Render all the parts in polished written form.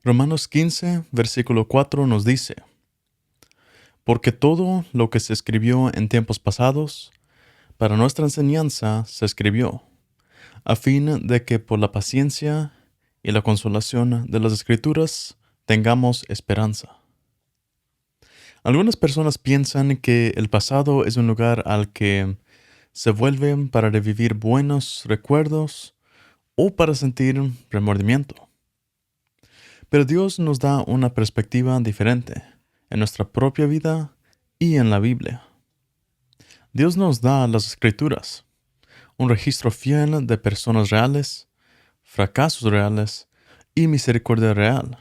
Romanos 15, versículo 4 nos dice: Porque todo lo que se escribió en tiempos pasados, para nuestra enseñanza se escribió, a fin de que por la paciencia y la consolación de las Escrituras tengamos esperanza. Algunas personas piensan que el pasado es un lugar al que se vuelven para revivir buenos recuerdos o para sentir remordimiento. Pero Dios nos da una perspectiva diferente en nuestra propia vida y en la Biblia. Dios nos da las Escrituras, un registro fiel de personas reales, fracasos reales y misericordia real,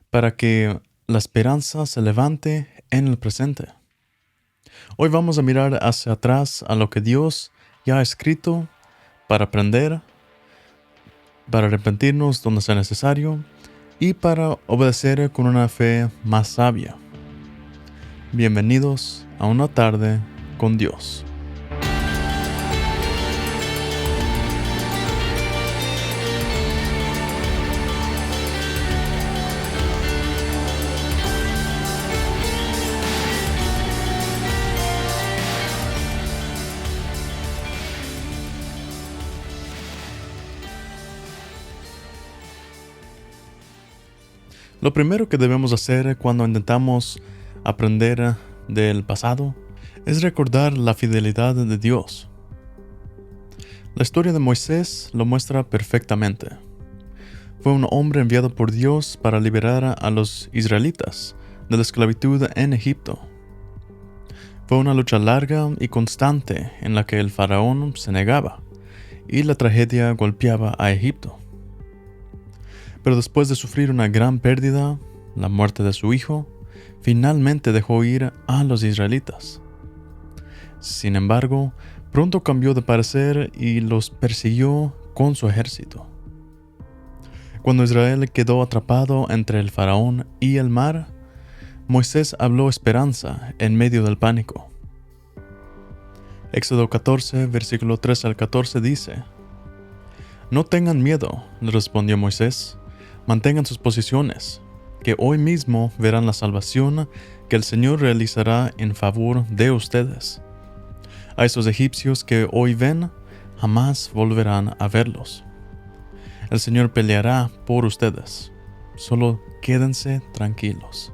para que la esperanza se levante en el presente. Hoy vamos a mirar hacia atrás a lo que Dios ya ha escrito para aprender, para arrepentirnos donde sea necesario y para obedecer con una fe más sabia. Bienvenidos a una tarde con Dios. Lo primero que debemos hacer cuando intentamos aprender del pasado es recordar la fidelidad de Dios. La historia de Moisés lo muestra perfectamente. Fue un hombre enviado por Dios para liberar a los israelitas de la esclavitud en Egipto. Fue una lucha larga y constante en la que el faraón se negaba y la tragedia golpeaba a Egipto. Pero después de sufrir una gran pérdida, la muerte de su hijo, finalmente dejó ir a los israelitas. Sin embargo, pronto cambió de parecer y los persiguió con su ejército. Cuando Israel quedó atrapado entre el faraón y el mar, Moisés habló esperanza en medio del pánico. Éxodo 14, versículo 3 al 14 dice: No tengan miedo, le respondió Moisés. Mantengan sus posiciones, que hoy mismo verán la salvación que el Señor realizará en favor de ustedes. A esos egipcios que hoy ven, jamás volverán a verlos. El Señor peleará por ustedes. Solo quédense tranquilos.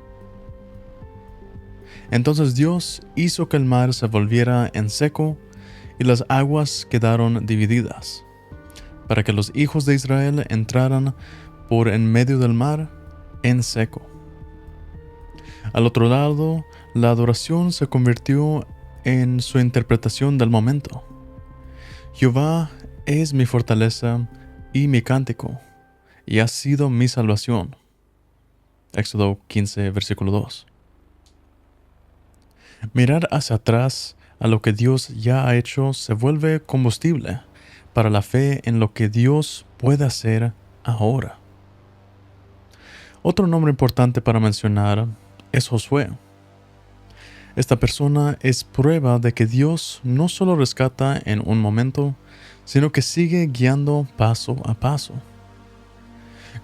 Entonces Dios hizo que el mar se volviera en seco y las aguas quedaron divididas, para que los hijos de Israel entraran por en medio del mar en seco. Al otro lado, la adoración se convirtió en su interpretación del momento. Jehová es mi fortaleza y mi cántico, y ha sido mi salvación. Éxodo 15, versículo 2. Mirar hacia atrás a lo que Dios ya ha hecho se vuelve combustible para la fe en lo que Dios puede hacer ahora. Otro nombre importante para mencionar es Josué. Esta persona es prueba de que Dios no solo rescata en un momento, sino que sigue guiando paso a paso.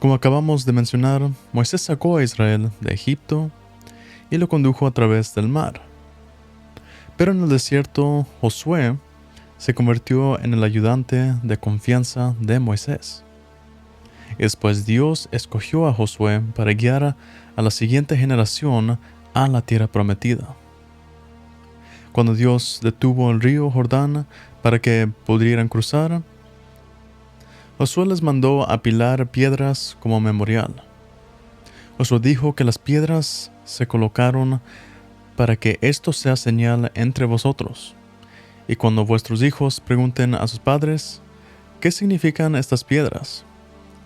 Como acabamos de mencionar, Moisés sacó a Israel de Egipto y lo condujo a través del mar. Pero en el desierto, Josué se convirtió en el ayudante de confianza de Moisés. Y después Dios escogió a Josué para guiar a la siguiente generación a la tierra prometida. Cuando Dios detuvo el río Jordán para que pudieran cruzar, Josué les mandó apilar piedras como memorial. Josué dijo que las piedras se colocaron para que esto sea señal entre vosotros. Y cuando vuestros hijos pregunten a sus padres, ¿qué significan estas piedras?,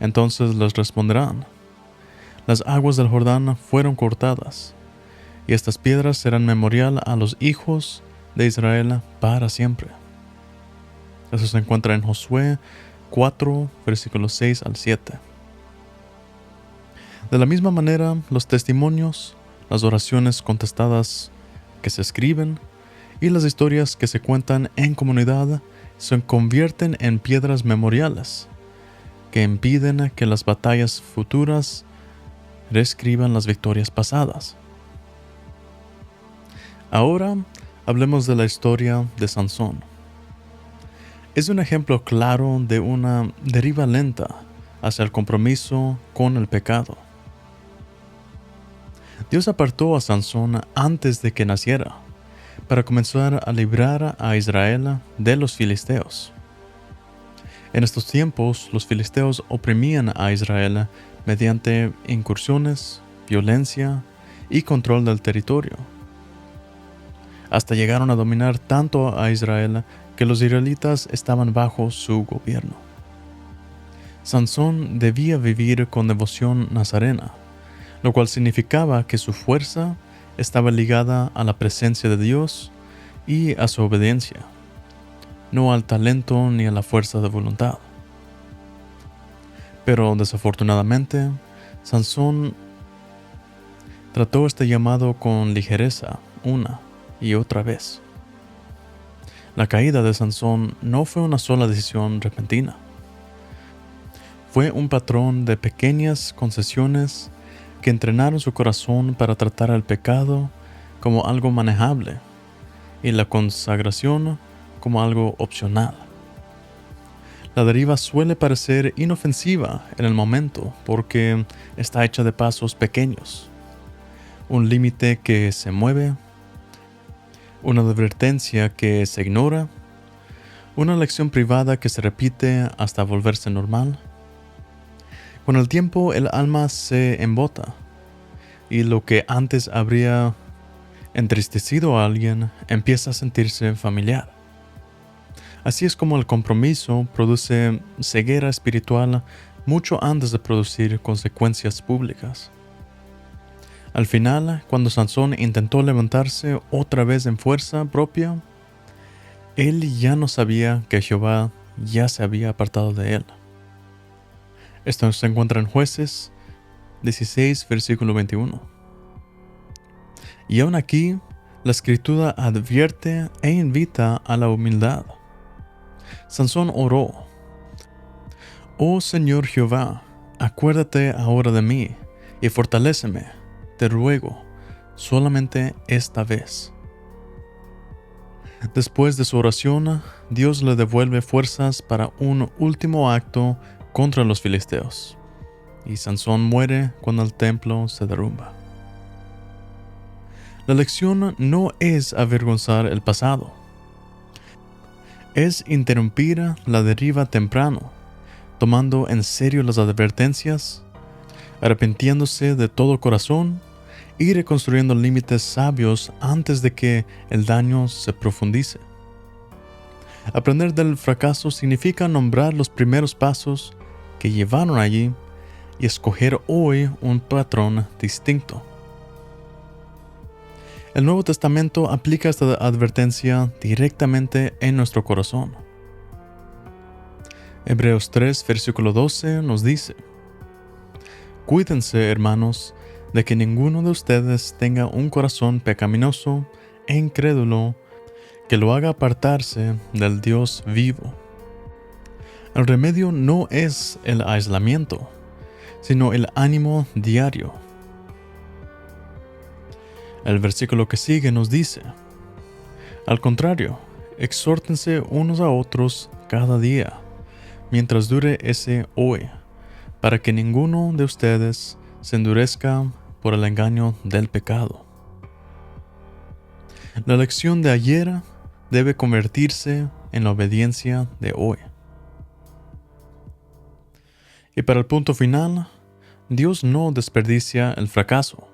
entonces les responderán: las aguas del Jordán fueron cortadas, y estas piedras serán memorial a los hijos de Israel para siempre. Eso se encuentra en Josué 4, versículos 6 al 7. De la misma manera, los testimonios, las oraciones contestadas que se escriben y las historias que se cuentan en comunidad se convierten en piedras memoriales que impiden que las batallas futuras reescriban las victorias pasadas. Ahora hablemos de la historia de Sansón. Es un ejemplo claro de una deriva lenta hacia el compromiso con el pecado. Dios apartó a Sansón antes de que naciera, para comenzar a librar a Israel de los filisteos. En estos tiempos, los filisteos oprimían a Israel mediante incursiones, violencia y control del territorio. Hasta llegaron a dominar tanto a Israel que los israelitas estaban bajo su gobierno. Sansón debía vivir con devoción nazarena, lo cual significaba que su fuerza estaba ligada a la presencia de Dios y a su obediencia, no al talento ni a la fuerza de voluntad. Pero desafortunadamente, Sansón trató este llamado con ligereza una y otra vez. La caída de Sansón no fue una sola decisión repentina. Fue un patrón de pequeñas concesiones que entrenaron su corazón para tratar el pecado como algo manejable y la consagración como algo opcional. La deriva suele parecer inofensiva en el momento porque está hecha de pasos pequeños, un límite que se mueve, una advertencia que se ignora, una lección privada que se repite hasta volverse normal. Con el tiempo el alma se embota y lo que antes habría entristecido a alguien empieza a sentirse familiar. Así es como el compromiso produce ceguera espiritual mucho antes de producir consecuencias públicas. Al final, cuando Sansón intentó levantarse otra vez en fuerza propia, él ya no sabía que Jehová ya se había apartado de él. Esto se encuentra en Jueces 16, versículo 21. Y aún aquí, la Escritura advierte e invita a la humildad. Sansón oró: «Oh Señor Jehová, acuérdate ahora de mí y fortaléceme, te ruego, solamente esta vez». Después de su oración, Dios le devuelve fuerzas para un último acto contra los filisteos, y Sansón muere cuando el templo se derrumba. La lección no es avergonzar el pasado, es interrumpir la deriva temprano, tomando en serio las advertencias, arrepintiéndose de todo corazón y reconstruyendo límites sabios antes de que el daño se profundice. Aprender del fracaso significa nombrar los primeros pasos que llevaron allí y escoger hoy un patrón distinto. El Nuevo Testamento aplica esta advertencia directamente en nuestro corazón. Hebreos 3, versículo 12 nos dice: «Cuídense, hermanos, de que ninguno de ustedes tenga un corazón pecaminoso e incrédulo que lo haga apartarse del Dios vivo». El remedio no es el aislamiento, sino el ánimo diario. El versículo que sigue nos dice: «Al contrario, exhórtense unos a otros cada día, mientras dure ese hoy, para que ninguno de ustedes se endurezca por el engaño del pecado». La lección de ayer debe convertirse en la obediencia de hoy. Y para el punto final, Dios no desperdicia el fracaso.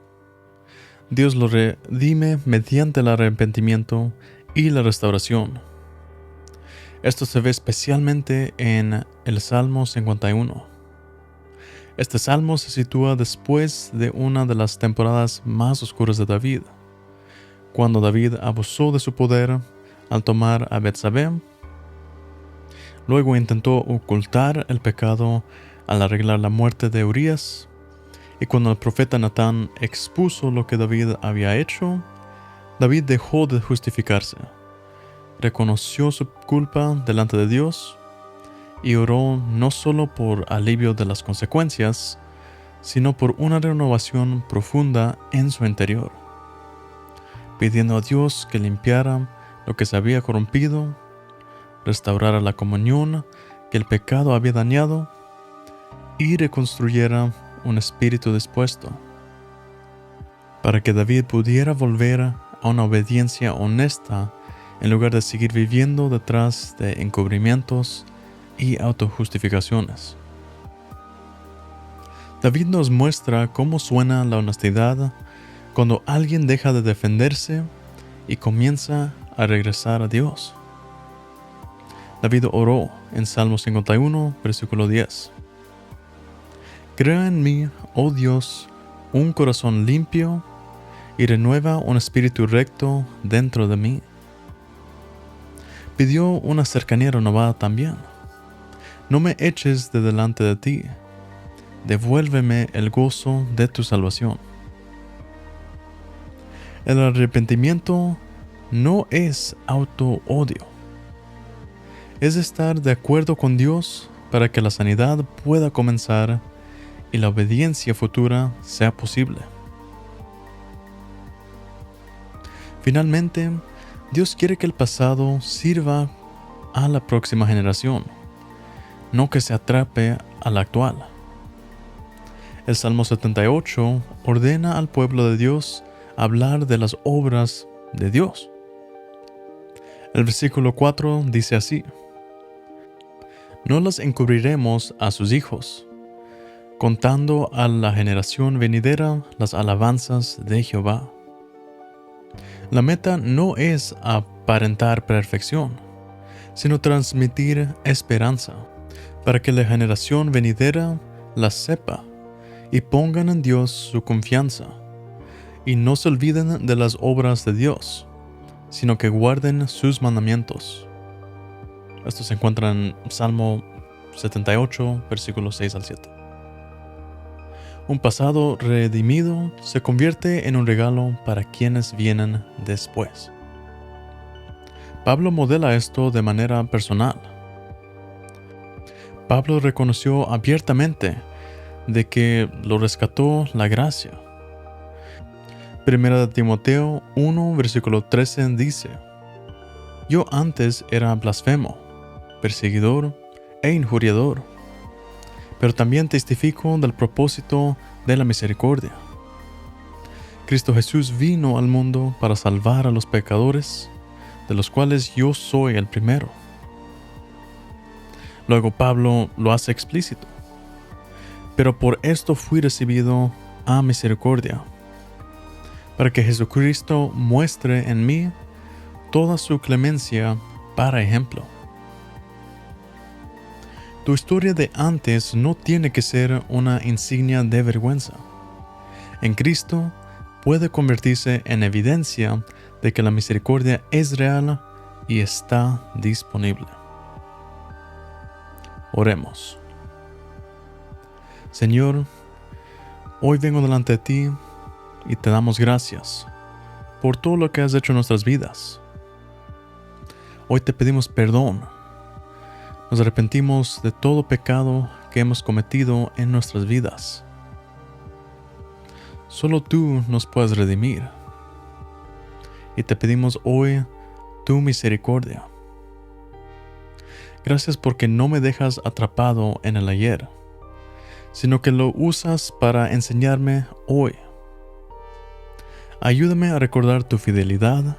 Dios lo redime mediante el arrepentimiento y la restauración. Esto se ve especialmente en el Salmo 51. Este salmo se sitúa después de una de las temporadas más oscuras de David, cuando David abusó de su poder al tomar a Betsabé. Luego intentó ocultar el pecado al arreglar la muerte de Urías, y cuando el profeta Natán expuso lo que David había hecho, David dejó de justificarse, reconoció su culpa delante de Dios y oró no solo por alivio de las consecuencias, sino por una renovación profunda en su interior, pidiendo a Dios que limpiara lo que se había corrompido, restaurara la comunión que el pecado había dañado y reconstruyera un espíritu dispuesto, para que David pudiera volver a una obediencia honesta en lugar de seguir viviendo detrás de encubrimientos y autojustificaciones. David nos muestra cómo suena la honestidad cuando alguien deja de defenderse y comienza a regresar a Dios. David oró en Salmo 51, versículo 10. Crea en mí, oh Dios, un corazón limpio y renueva un espíritu recto dentro de mí. Pidió una cercanía renovada también. No me eches de delante de ti. Devuélveme el gozo de tu salvación. El arrepentimiento no es auto-odio. Es estar de acuerdo con Dios para que la sanidad pueda comenzar y la obediencia futura sea posible. Finalmente, Dios quiere que el pasado sirva a la próxima generación, no que se atrape a la actual. El Salmo 78 ordena al pueblo de Dios hablar de las obras de Dios. El versículo 4 dice así: No las encubriremos a sus hijos, contando a la generación venidera las alabanzas de Jehová. La meta no es aparentar perfección, sino transmitir esperanza, para que la generación venidera la sepa y pongan en Dios su confianza, y no se olviden de las obras de Dios, sino que guarden sus mandamientos. Esto se encuentra en Salmo 78, versículos 6 al 7. Un pasado redimido se convierte en un regalo para quienes vienen después. Pablo modela esto de manera personal. Pablo reconoció abiertamente de que lo rescató la gracia. Primera de Timoteo 1, versículo 13 dice: Yo antes era blasfemo, perseguidor e injuriador, pero también testifico del propósito de la misericordia. Cristo Jesús vino al mundo para salvar a los pecadores, de los cuales yo soy el primero. Luego Pablo lo hace explícito: Pero por esto fui recibido a misericordia, para que Jesucristo muestre en mí toda su clemencia para ejemplo. Tu historia de antes no tiene que ser una insignia de vergüenza. En Cristo puede convertirse en evidencia de que la misericordia es real y está disponible. Oremos. Señor, hoy vengo delante de ti y te damos gracias por todo lo que has hecho en nuestras vidas. Hoy te pedimos perdón. Nos arrepentimos de todo pecado que hemos cometido en nuestras vidas. Solo tú nos puedes redimir. Y te pedimos hoy tu misericordia. Gracias porque no me dejas atrapado en el ayer, sino que lo usas para enseñarme hoy. Ayúdame a recordar tu fidelidad,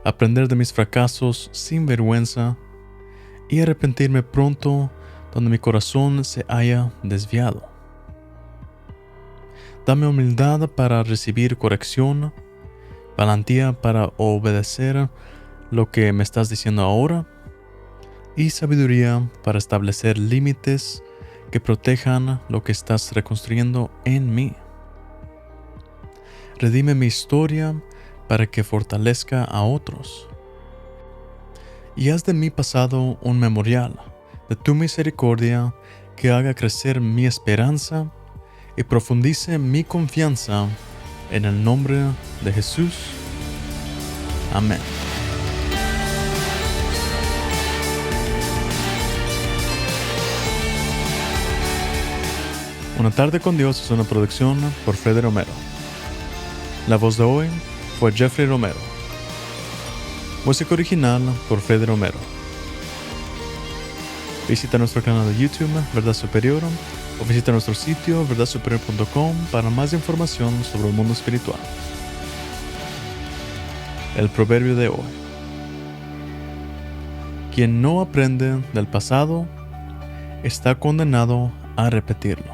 aprender de mis fracasos sin vergüenza y arrepentirme pronto donde mi corazón se haya desviado. Dame humildad para recibir corrección, valentía para obedecer lo que me estás diciendo ahora y sabiduría para establecer límites que protejan lo que estás reconstruyendo en mí. Redime mi historia para que fortalezca a otros. Y haz de mi pasado un memorial de tu misericordia que haga crecer mi esperanza y profundice mi confianza en el nombre de Jesús. Amén. Una tarde con Dios es una producción por Freddy Romero. La voz de hoy fue Jeffrey Romero. Música original por Freddy Romero. Visita nuestro canal de YouTube, Verdad Superior, o visita nuestro sitio verdadsuperior.com para más información sobre el mundo espiritual. El proverbio de hoy. Quien no aprende del pasado está condenado a repetirlo.